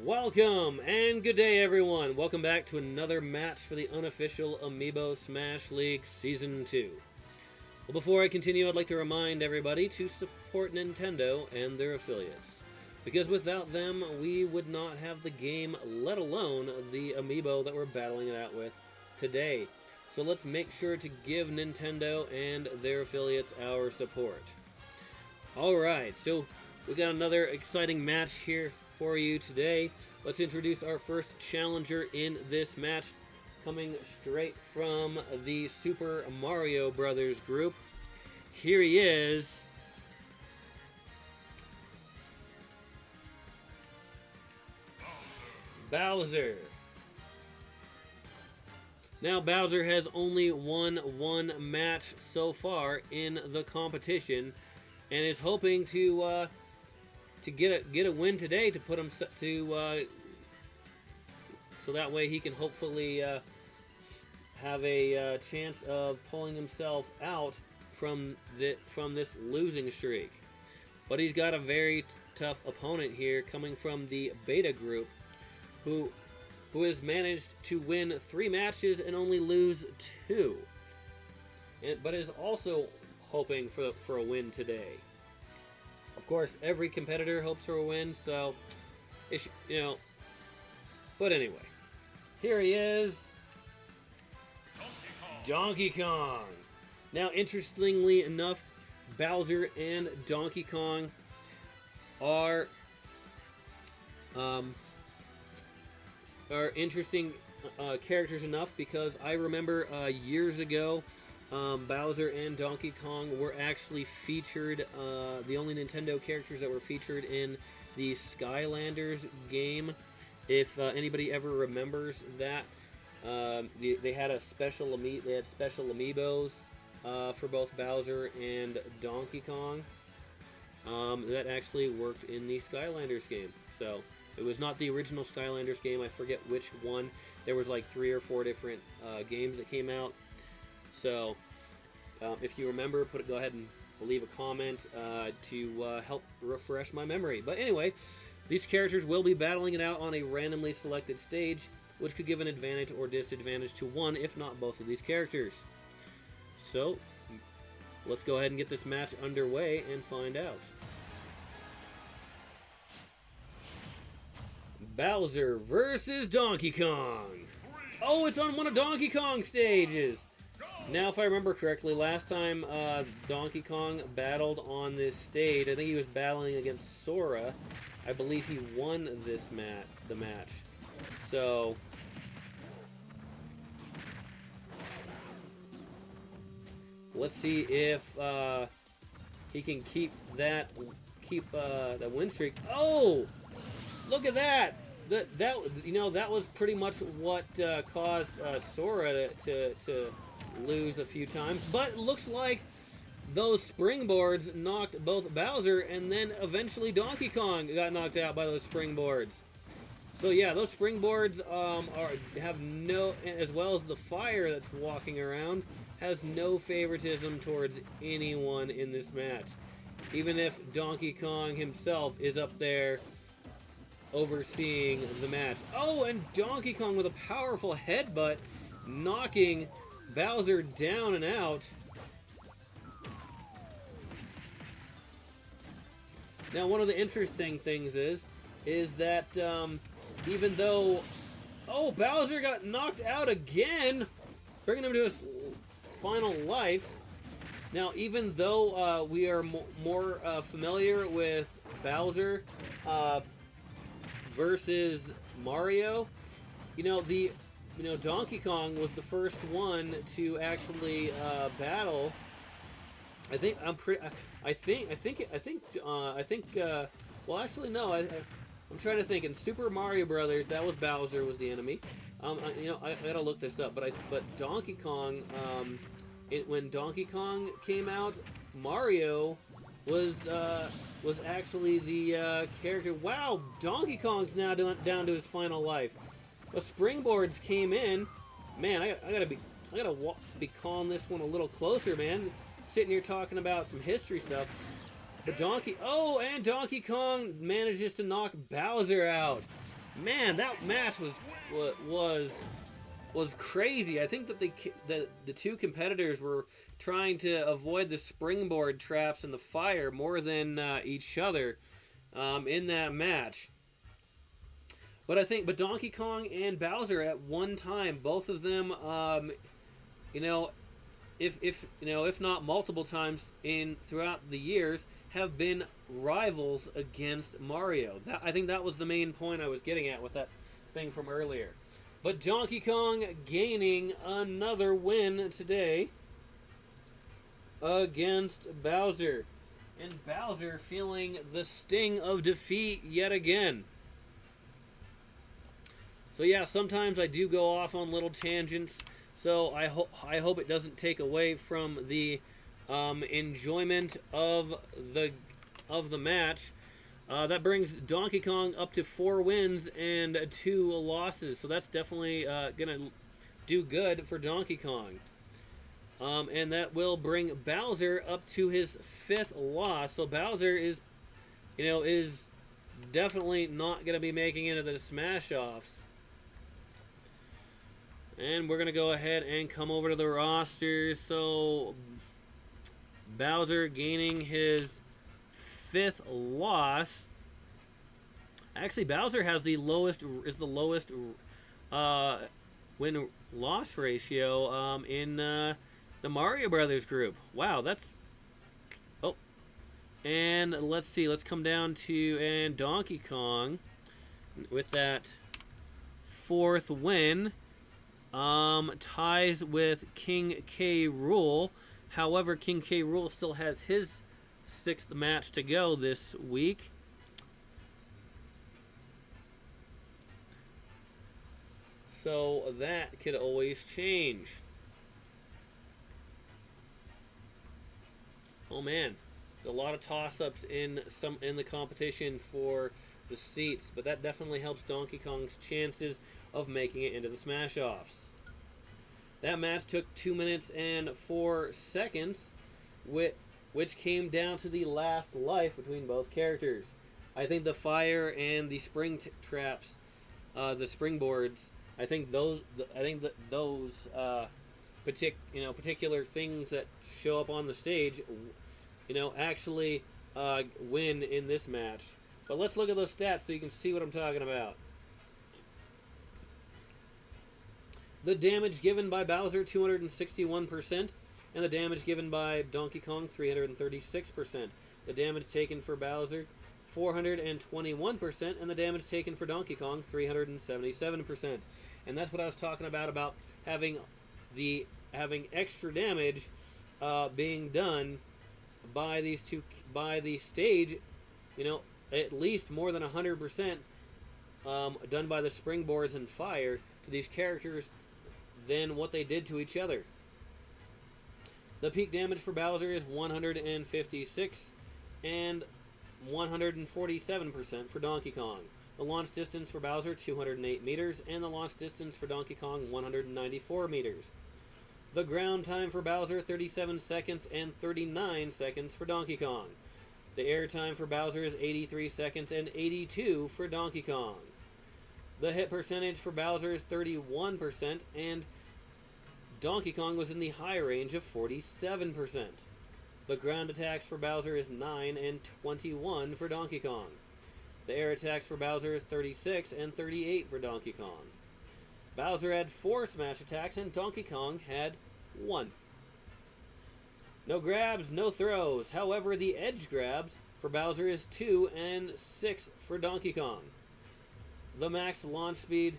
Welcome and good day, everyone. Welcome back to another match for the Unofficial Amiibo Smash League Season 2. Well, before I continue, I'd like to remind everybody to support Nintendo and their affiliates, because without them, we would not have the game, let alone the Amiibo that we're battling it out with today. So let's make sure to give Nintendo and their affiliates our support. Alright, so we got another exciting match here for you today. Let's introduce our first challenger in this match, coming straight from the Super Mario Brothers group. Here he is. Bowser. Now, Bowser has only won one match so far in the competition, and is hoping to get a win today to put him to so that way he can hopefully have a chance of pulling himself out from this losing streak. But he's got a very tough opponent here, coming from the Beta group, who has managed to win 3 matches and only lose 2, but is also hoping for a win today. Of course, every competitor hopes for a win, so but anyway, here he is, Donkey Kong. Now, interestingly enough, Bowser and Donkey Kong are interesting characters enough, because I remember years ago, Bowser and Donkey Kong were actually featured, the only Nintendo characters that were featured in the Skylanders game. If anybody ever remembers that, they had special amiibos for both Bowser and Donkey Kong that actually worked in the Skylanders game. So it was not the original Skylanders game. I forget which one. There was like 3 or 4 different games that came out. So, if you remember, go ahead and leave a comment to help refresh my memory. But anyway, these characters will be battling it out on a randomly selected stage, which could give an advantage or disadvantage to one, if not both of these characters. So, let's go ahead and get this match underway and find out. Bowser versus Donkey Kong. Oh, it's on one of Donkey Kong's stages. Now, if I remember correctly, last time Donkey Kong battled on this stage, I think he was battling against Sora. I believe he won the match. So, let's see if he can keep that win streak. Oh, look at that! That was pretty much what caused Sora to lose a few times, but it looks like those springboards knocked both Bowser and then eventually Donkey Kong got knocked out by those springboards. So yeah, those springboards have no, as well as the fire that's walking around, has no favoritism towards anyone in this match, even if Donkey Kong himself is up there overseeing the match. Oh, and Donkey Kong with a powerful headbutt, knocking Bowser down and out. Now, one of the interesting things is that even though, oh, Bowser got knocked out again, bringing him to his final life. Now, even though we are more familiar with Bowser versus Mario, Donkey Kong was the first one to actually battle. Well, actually, no. I'm trying to think. In Super Mario Brothers, that was Bowser was the enemy. I gotta look this up. But Donkey Kong, when Donkey Kong came out, Mario was actually the character. Wow, Donkey Kong's now down to his final life. The springboards came in. Man, I gotta be calling this one a little closer, man. Sitting here talking about some history stuff. But Donkey Kong manages to knock Bowser out. Man, that match was crazy. I think that the two competitors were trying to avoid the springboard traps and the fire more than each other in that match. But Donkey Kong and Bowser at one time, both of them, you know, if not multiple times throughout the years, have been rivals against Mario. I think that was the main point I was getting at with that thing from earlier. But Donkey Kong gaining another win today against Bowser. And Bowser feeling the sting of defeat yet again. So yeah, sometimes I do go off on little tangents. So I hope it doesn't take away from the enjoyment of the match. That brings Donkey Kong up to 4 wins and 2 losses. So that's definitely gonna do good for Donkey Kong. And that will bring Bowser up to his 5th loss. So Bowser is definitely not gonna be making it into the Smash-Offs. And we're going to go ahead and come over to the roster. So Bowser gaining his 5th loss. Actually, Bowser has the lowest win-loss ratio in the Mario Brothers group. Wow, that's... Oh. And let's see. Let's come down to Donkey Kong with that 4th win. Ties with King K. Rool. However, King K. Rool still has his 6th match to go this week. So that could always change. Oh man, a lot of toss-ups in the competition for the seats, but that definitely helps Donkey Kong's chances of making it into the Smash-Offs. That match took 2 minutes and 4 seconds, which came down to the last life between both characters. I think the fire and the spring traps, the springboards, I think those particular things that show up on the stage, actually win in this match. But let's look at those stats so you can see what I'm talking about. The damage given by Bowser, 261%, and the damage given by Donkey Kong, 336%. The damage taken for Bowser, 421%, and the damage taken for Donkey Kong, 377%. And that's what I was talking about having extra damage being done by these two, by the stage, at least more than 100% done by the springboards and fire to these characters than what they did to each other. The peak damage for Bowser is 156 and 147% for Donkey Kong. The launch distance for Bowser, 208 meters, and the launch distance for Donkey Kong, 194 meters. The ground time for Bowser, 37 seconds and 39 seconds for Donkey Kong. The air time for Bowser is 83 seconds and 82 for Donkey Kong. The hit percentage for Bowser is 31%, and Donkey Kong was in the high range of 47%. The ground attacks for Bowser is 9 and 21 for Donkey Kong. The air attacks for Bowser is 36 and 38 for Donkey Kong. Bowser had 4 smash attacks and Donkey Kong had 1. No grabs, no throws. However, the edge grabs for Bowser is 2 and 6 for Donkey Kong. The max launch speed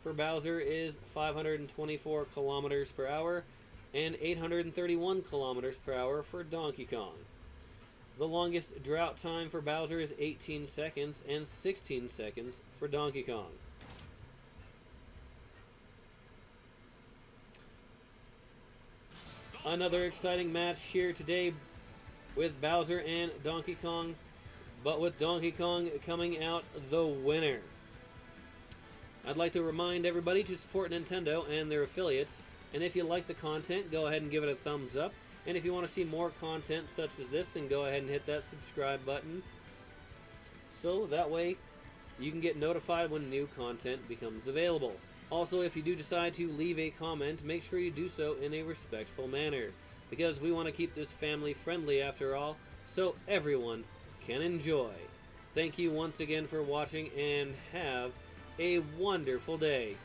for Bowser is 524 kilometers per hour and 831 kilometers per hour for Donkey Kong. The longest drought time for Bowser is 18 seconds and 16 seconds for Donkey Kong. Another exciting match here today with Bowser and Donkey Kong, but with Donkey Kong coming out the winner. I'd like to remind everybody to support Nintendo and their affiliates, and if you like the content, go ahead and give it a thumbs up, and if you want to see more content such as this, then go ahead and hit that subscribe button, so that way you can get notified when new content becomes available. Also, if you do decide to leave a comment, make sure you do so in a respectful manner, because we want to keep this family friendly after all, so everyone can enjoy. Thank you once again for watching, and have a wonderful day.